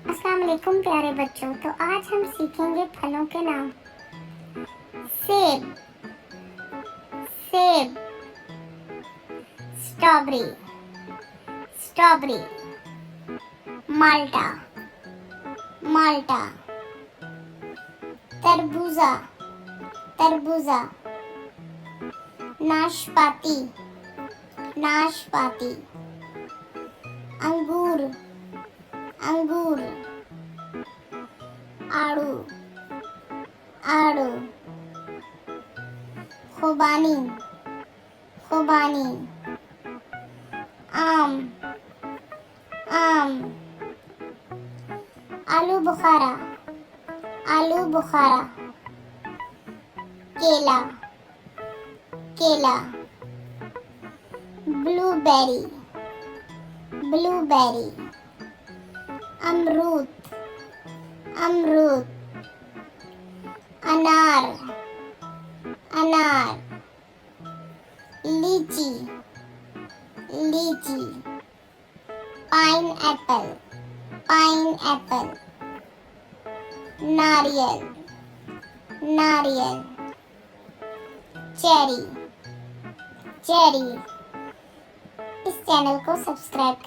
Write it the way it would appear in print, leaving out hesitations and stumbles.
अस्सलाम वालेकुम प्यारे बच्चों। तो आज हम सीखेंगे फलों के नाम। सेब, सेब। Strawberry, strawberry. माल्टा, माल्टा। तरबूजा, तरबूजा। नाशपाती, नाशपाती। अंगूर, अंगूर। आड़ू, आड़ू। खुबानी, खुबानी। आम, आम। आलू बुखारा, आलू बुखारा। केला, केला। Blueberry, blueberry. अमरूद, अमरूद। अनार, अनार। लीची, लीची। Pineapple, pineapple. नारियल, नारियल। Cherry, cherry. इस चैनल को सब्सक्राइब करें।